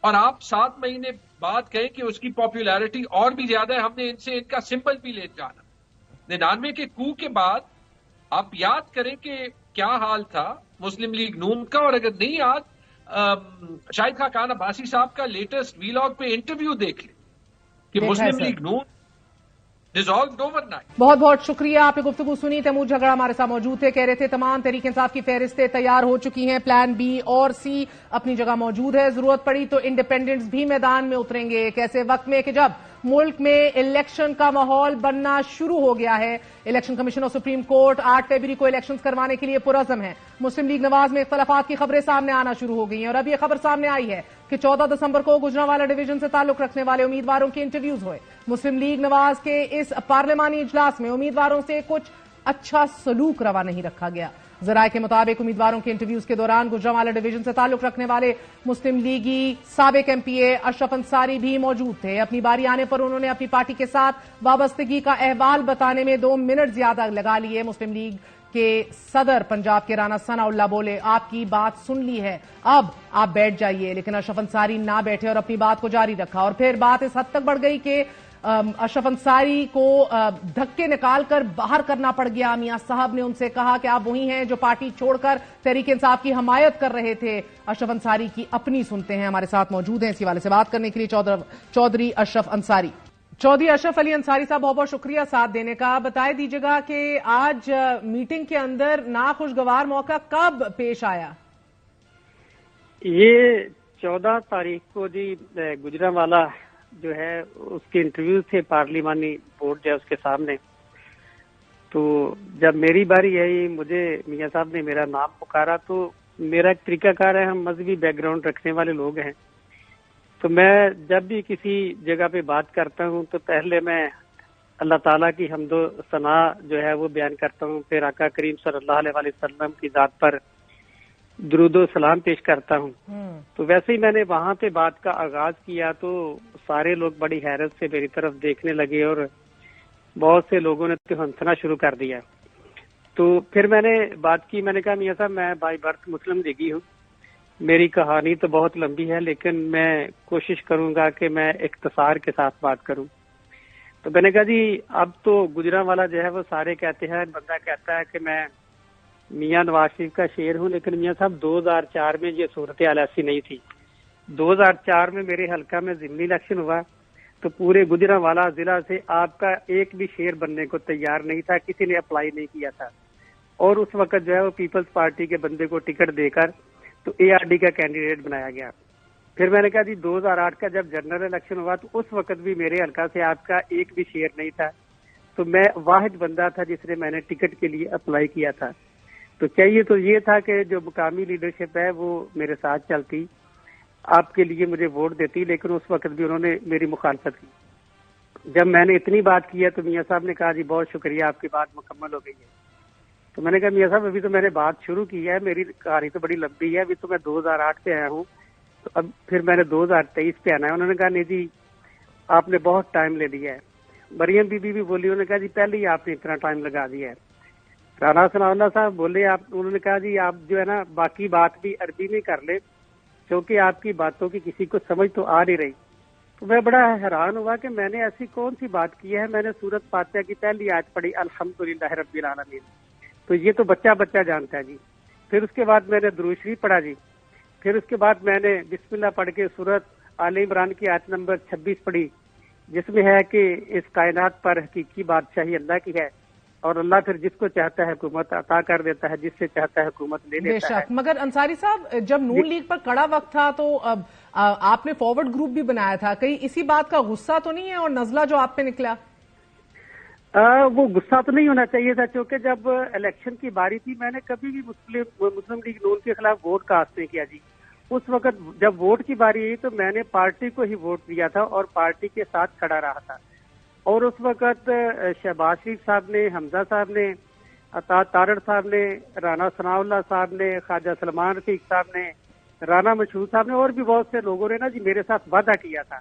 اور آپ 7 مہینے بعد کہیں کہ اس کی پاپولیرٹی اور بھی زیادہ ہے، ہم نے ان سے ان کا سمبل بھی لے جانا. 99 کے کو کے بعد آپ یاد کریں کہ کیا حال تھا مسلم لیگ نون کا، اور اگر نہیں یاد شاہد خاقان عباسی صاحب کا لیٹسٹ ویلاگ پہ انٹرویو دیکھ لیں کہ مسلم لیگ نون ڈیزالوڈ اوور نائٹ. بہت بہت شکریہ، آپ نے گفتگو سنی. تیمور جھگڑا ہمارے ساتھ موجود تھے، کہہ رہے تھے تمام تحریک انصاف کی فہرستیں تیار ہو چکی ہیں، پلان بی اور سی اپنی جگہ موجود ہے، ضرورت پڑی تو انڈیپینڈنٹس بھی میدان میں اتریں گے. ایک ایسے وقت میں کہ جب ملک میں الیکشن کا ماحول بننا شروع ہو گیا ہے. الیکشن کمیشن اور سپریم کورٹ 8 فیبروری کو الیکشنز کروانے کے لیے پرعزم ہے. مسلم لیگ نواز میں اختلافات کی خبریں سامنے آنا شروع ہو گئی ہیں، اور اب یہ خبر سامنے آئی ہے کہ 14 دسمبر کو گوجرانوالہ ڈویژن سے تعلق رکھنے والے امیدواروں کے انٹرویوز ہوئے. مسلم لیگ نواز کے اس پارلیمانی اجلاس میں امیدواروں سے کچھ اچھا سلوک روا نہیں رکھا گیا. ذرائع کے مطابق امیدواروں کے انٹرویوز کے دوران گوجرانوالہ ڈویژن سے تعلق رکھنے والے مسلم لیگی سابق ایم پی اے اشرف انصاری بھی موجود تھے. اپنی باری آنے پر انہوں نے اپنی پارٹی کے ساتھ وابستگی کا احوال بتانے میں 2 منٹ زیادہ لگا لیے. مسلم لیگ کے صدر پنجاب کے رانا ثناء اللہ بولے آپ کی بات سن لی ہے، اب آپ بیٹھ جائیے، لیکن اشرف انصاری نہ بیٹھے اور اپنی بات کو جاری رکھا. اور پھر بات اس حد تک بڑھ گئی کہ اشرف انصاری کو دھکے نکال کر باہر کرنا پڑ گیا. میاں صاحب نے ان سے کہا کہ آپ وہی ہیں جو پارٹی چھوڑ کر تحریک انصاف کی حمایت کر رہے تھے. اشرف انصاری کی اپنی سنتے ہیں، ہمارے ساتھ موجود ہیں اس حوالے سے بات کرنے کے لیے چودھری اشرف انصاری. چودھری اشرف علی انصاری صاحب بہت بہت شکریہ ساتھ دینے کا. بتائے دیجیے گا کہ آج میٹنگ کے اندر ناخوشگوار موقع کب پیش آیا؟ یہ 14 تاریخ کو جی گجرانوالہ جو ہے اس کے انٹرویو تھے پارلیمانی بورڈ جو ہے اس کے سامنے. تو جب میری باری آئی مجھے میاں صاحب نے میرا نام پکارا، تو میرا ایک طریقہ کار ہے، ہم مذہبی بیک گراؤنڈ رکھنے والے لوگ ہیں، تو میں جب بھی کسی جگہ پہ بات کرتا ہوں تو پہلے میں اللہ تعالیٰ کی حمد و ثنا جو ہے وہ بیان کرتا ہوں، پھر آقا کریم صلی اللہ علیہ وسلم کی ذات پر درود و سلام پیش کرتا ہوں. تو ویسے ہی میں نے وہاں پہ بات کا آغاز کیا تو سارے لوگ بڑی حیرت سے میری طرف دیکھنے لگے اور بہت سے لوگوں نے تو ہنسنا شروع کر دیا. تو پھر میں نے بات کی، میں نے کہا میاں صاحب میں بائی برتھ مسلم لیگی ہوں، میری کہانی تو بہت لمبی ہے لیکن میں کوشش کروں گا کہ میں اختصار کے ساتھ بات کروں. تو میں نے کہا جی اب تو گجرانوالہ جو ہے وہ سارے کہتے ہیں، بندہ کہتا ہے کہ میں میاں نواز شریف کا شیر ہوں، لیکن میاں صاحب 2004 میں یہ صورتحال ایسی نہیں تھی. 2004 میں میرے حلقہ میں ضمنی الیکشن ہوا تو پورے گجرانوالہ ضلع سے آپ کا ایک بھی شیر بننے کو تیار نہیں تھا، کسی نے اپلائی نہیں کیا تھا. اور اس وقت جو ہے وہ پیپلز پارٹی کے بندے کو ٹکٹ دے کر تو اے آر ڈی کا کینڈیڈیٹ بنایا گیا. پھر میں نے کہا جی 2008 کا جب جنرل الیکشن ہوا تو اس وقت بھی میرے حلقہ سے آپ کا ایک بھی شیر نہیں تھا، تو میں واحد بندہ تھا جس نے میں نے ٹکٹ کے لیے اپلائی کیا تھا. تو چاہیے تو یہ تھا کہ جو مقامی لیڈرشپ ہے وہ میرے ساتھ چلتی، آپ کے لیے مجھے ووٹ دیتی، لیکن اس وقت بھی انہوں نے میری مخالفت کی. جب میں نے اتنی بات کی ہے تو میاں صاحب نے کہا جی بہت شکریہ آپ کی بات مکمل ہو گئی ہے. تو میں نے کہا میاں صاحب ابھی تو میں نے بات شروع کی ہے، میری کہانی تو بڑی لمبی ہے، ابھی تو میں 2008 پہ آیا ہوں، تو اب پھر میں نے 2023 پہ آنا ہے. انہوں نے کہا نہیں جی آپ نے بہت ٹائم لے لیا ہے. مریم بی بی بھی بولی، انہوں نے کہا جی پہلے ہی آپ نے اتنا ٹائم لگا دیا ہے. رانا ثناء اللہ صاحب بولے انہوں نے کہا جی آپ جو ہے نا باقی بات بھی عربی میں کر لیں کیونکہ آپ کی باتوں کی کسی کو سمجھ تو آ نہیں رہی. تو میں بڑا حیران ہوا کہ میں نے ایسی کون سی بات کی ہے. میں نے سورۃ فاتحہ کی پہلی آیت پڑھی الحمدللہ رب العالمین. تو یہ تو بچہ بچہ جانتا ہے جی. پھر اس کے بعد میں نے درود شریف پڑھا جی. پھر اس کے بعد میں نے بسم اللہ پڑھ کے سورت آل عمران کی آیت نمبر 26 پڑھی، جس میں ہے کہ اس کائنات پر حقیقی بادشاہی اللہ کی ہے، اور اللہ پھر جس کو چاہتا ہے حکومت عطا کر دیتا ہے، جس سے چاہتا ہے حکومت لے بے لیتا ہے. شک. مگر انصاری صاحب، جب نون لیگ پر کڑا وقت تھا تو آپ نے فارورڈ گروپ بھی بنایا تھا، کہیں اسی بات کا غصہ تو نہیں ہے اور نزلہ جو آپ پہ نکلا؟ وہ غصہ تو نہیں ہونا چاہیے تھا، کیونکہ جب الیکشن کی باری تھی میں نے کبھی بھی مسلم لیگ نون کے خلاف ووٹ کاسٹ نہیں کیا جی. اس وقت جب ووٹ کی باری آئی تو میں نے پارٹی کو ہی ووٹ دیا تھا اور پارٹی کے ساتھ کھڑا رہا تھا. اور اس وقت شہباز شریف صاحب نے، حمزہ صاحب نے، تارڑ صاحب نے، رانا ثناء اللہ صاحب نے، خواجہ سلمان رفیق صاحب نے، رانا مشہور صاحب نے اور بھی بہت سے لوگوں نے نا جی میرے ساتھ وعدہ کیا تھا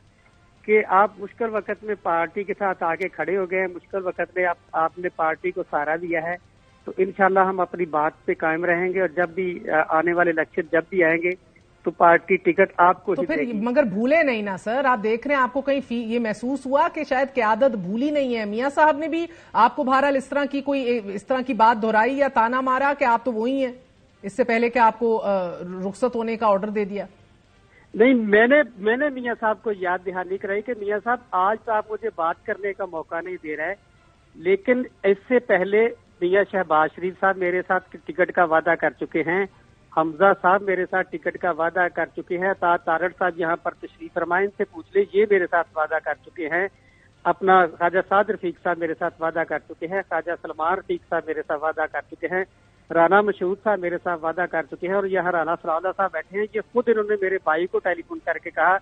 کہ آپ مشکل وقت میں پارٹی کے ساتھ آگے کھڑے ہو گئے، مشکل وقت میں آپ نے پارٹی کو سہارا دیا ہے، تو انشاءاللہ ہم اپنی بات پہ قائم رہیں گے، اور جب بھی آنے والے الیکشن جب بھی آئیں گے تو پارٹی ٹکٹ آپ کو تو ہی پھر دے گی. مگر بھولے نہیں نا سر؟ آپ دیکھ رہے ہیں، آپ کو کہیں یہ محسوس ہوا کہ شاید قیادت بھولی نہیں ہے؟ میاں صاحب نے بھی آپ کو بہرحال اس طرح کی بات دہرائی یا تانا مارا کہ آپ تو وہی ہیں اس سے پہلے کہ آپ کو رخصت ہونے کا آرڈر دے دیا؟ نہیں، میں نے میاں صاحب کو یاد دہانی کرائی کہ میاں صاحب آج تو آپ مجھے بات کرنے کا موقع نہیں دے رہے، لیکن اس سے پہلے میاں شہباز شریف صاحب میرے ساتھ ٹکٹ کا وعدہ کر چکے ہیں، حمزہ صاحب میرے ساتھ ٹکٹ کا وعدہ کر چکے ہیں، تارڑ صاحب یہاں پر تشریف فرمائیں، سے پوچھ لیں، یہ میرے ساتھ وعدہ کر چکے ہیں. اپنا خواجہ سعد رفیق صاحب میرے ساتھ وعدہ کر چکے ہیں، خواجہ سلمان رفیق صاحب میرے ساتھ وعدہ کر چکے ہیں، رانا مشہور صاحب میرے ساتھ وعدہ کر چکے ہیں، اور یہاں رانا ثناء اللہ صاحب بیٹھے ہیں. یہ خود انہوں نے میرے بھائی کو ٹیلی فون کر کے کہا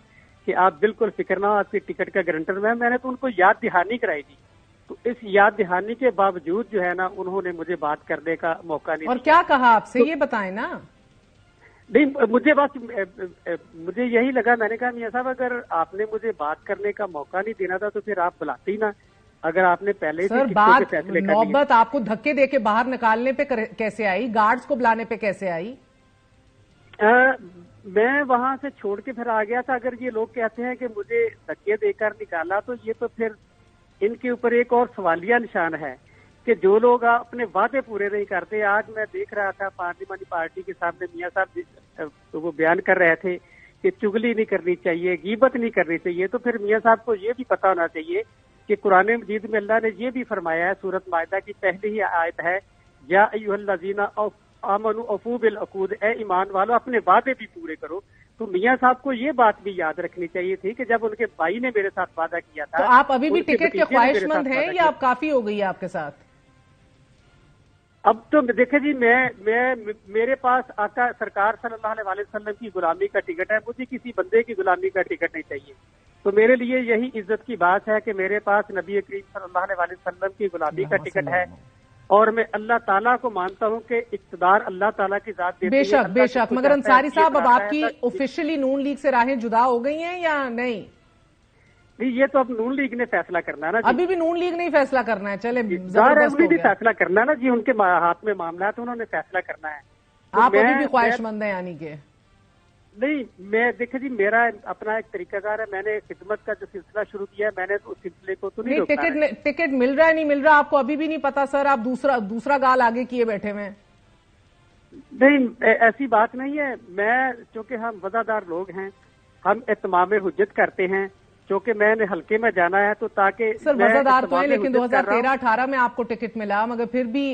کہ آپ بالکل فکر نہ ہو، آپ کی ٹکٹ کا گارنٹر میں نے تو ان کو یاد دہانی کرائی تھی. تو اس یاد دہانی کے باوجود جو ہے نا انہوں نے مجھے بات کرنے کا موقع نہیں اور دیا. کیا کہا آپ سے یہ بتائیں نا. نہیں، مجھے یہی لگا، میں نے کہا میاں صاحب اگر آپ نے مجھے بات کرنے کا موقع نہیں دینا تھا تو پھر آپ بلاتے ہی نا. اگر آپ نے پہلے سر بات نوبت آپ کو دھکے دے کے باہر نکالنے پہ کیسے آئی؟ گارڈز کو بلانے پہ کیسے آئی؟ میں وہاں سے چھوڑ کے پھر آ گیا تھا. اگر یہ لوگ کہتے ہیں کہ مجھے دھکے دے کر نکالا تو یہ تو پھر ان کے اوپر ایک اور سوالیہ نشان ہے کہ جو لوگ اپنے وعدے پورے نہیں کرتے. آج میں دیکھ رہا تھا پارلیمانی پارٹی کے سامنے میاں صاحب وہ بیان کر رہے تھے کہ چگلی نہیں کرنی چاہیے، غیبت نہیں کرنی چاہیے. تو پھر میاں صاحب کو یہ بھی پتہ ہونا چاہیے کہ قرآن مجید میں اللہ نے یہ بھی فرمایا ہے، سورۃ مائدہ کی پہلی ہی آیت ہے، یا ایھا الذین آمنوا اوفوا بالعقود، اے ایمان والو اپنے وعدے بھی پورے کرو. تو میاں صاحب کو یہ بات بھی یاد رکھنی چاہیے تھی کہ جب ان کے بھائی نے میرے ساتھ وعدہ کیا تھا. تو آپ ابھی بھی ٹکٹ کے خواہش مند ہیں یا اب کافی ہو گئی ہے آپ کے ساتھ؟ اب تو دیکھیں جی، میرے پاس آقا سرکار صلی اللہ علیہ وسلم کی غلامی کا ٹکٹ ہے، مجھے کسی بندے کی غلامی کا ٹکٹ نہیں چاہیے. تو میرے لیے یہی عزت کی بات ہے کہ میرے پاس نبی کریم صلی اللہ علیہ وسلم کی غلامی کا ٹکٹ ہے، اور میں اللہ تعالیٰ کو مانتا ہوں کہ اقتدار اللہ تعالیٰ کی ذات دیتی ہے. بے شک. مگر انصاری صاحب، اب آپ کی آفیشلی نون لیگ سے راہیں جدا ہو گئی ہیں یا نہیں؟ نہیں، یہ تو اب نون لیگ نے فیصلہ کرنا ہے نا. ابھی بھی نون لیگ نہیں فیصلہ کرنا ہے؟ چلے انہیں بھی فیصلہ کرنا ہے نا جی، ان کے ہاتھ میں معاملات، انہوں نے فیصلہ کرنا ہے. آپ ابھی بھی خواہش مند ہیں یعنی کہ؟ نہیں، میں دیکھیں جی، میرا اپنا ایک طریقہ کار ہے. میں نے خدمت کا جو سلسلہ شروع کیا ہے، میں نے اس سلسلے کو تو نہیں. ٹکٹ مل رہا ہے نہیں مل رہا آپ کو ابھی بھی نہیں پتا سر؟ آپ دوسرا گال آگے کیے بیٹھے ہوئے ہیں. نہیں، ایسی بات نہیں ہے. میں چونکہ ہم وفادار لوگ ہیں، ہم اتمام حجت کرتے ہیں. چونکہ میں نے حلقے میں جانا ہے تو تاکہ سر وزادار تو ہیں، لیکن 2013-18 میں آپ کو ٹکٹ ملا، مگر پھر بھی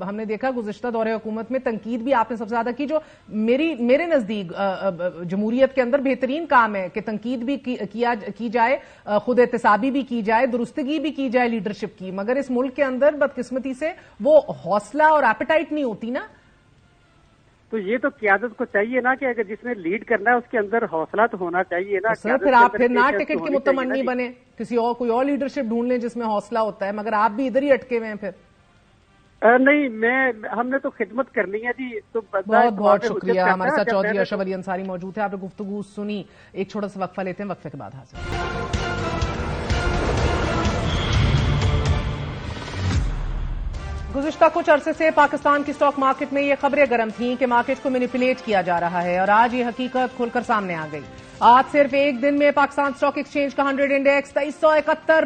ہم نے دیکھا گزشتہ دور حکومت میں تنقید بھی آپ نے سب سے زیادہ کی. جو میرے نزدیک جمہوریت کے اندر بہترین کام ہے کہ تنقید بھی کی جائے، خود احتسابی بھی کی جائے، درستگی بھی کی جائے لیڈرشپ کی. مگر اس ملک کے اندر بدقسمتی سے وہ حوصلہ اور ایپیٹائٹ نہیں ہوتی نا. تو یہ تو قیادت کو چاہیے نا کہ اگر جس نے لیڈ کرنا ہے اس کے اندر حوصلہ تو ہونا چاہیے نا. سر پھر آپ پھر نہ ٹکٹ کے متمنی بنے، کسی اور کوئی اور لیڈرشپ ڈھونڈ لیں جس میں حوصلہ ہوتا ہے. مگر آپ بھی ادھر ہی اٹکے ہوئے ہیں پھر. نہیں، ہم نے تو خدمت کرنی ہے جی. تو بہت شکریہ. ہمارے ساتھ چودھری اشرف علی انصاری موجود ہیں. آپ نے گفتگو سنی. ایک چھوٹا سا وقفہ لیتے ہیں، وقفے کے بعد حاضر. گزشتہ کچھ عرصے سے پاکستان کی سٹاک مارکیٹ میں یہ خبریں گرم تھیں کہ مارکیٹ کو مینیپولیٹ کیا جا رہا ہے، اور آج یہ حقیقت کھل کر سامنے آ گئی. آج صرف ایک دن میں پاکستان سٹاک ایکسچینج کا 100 انڈیکس 2371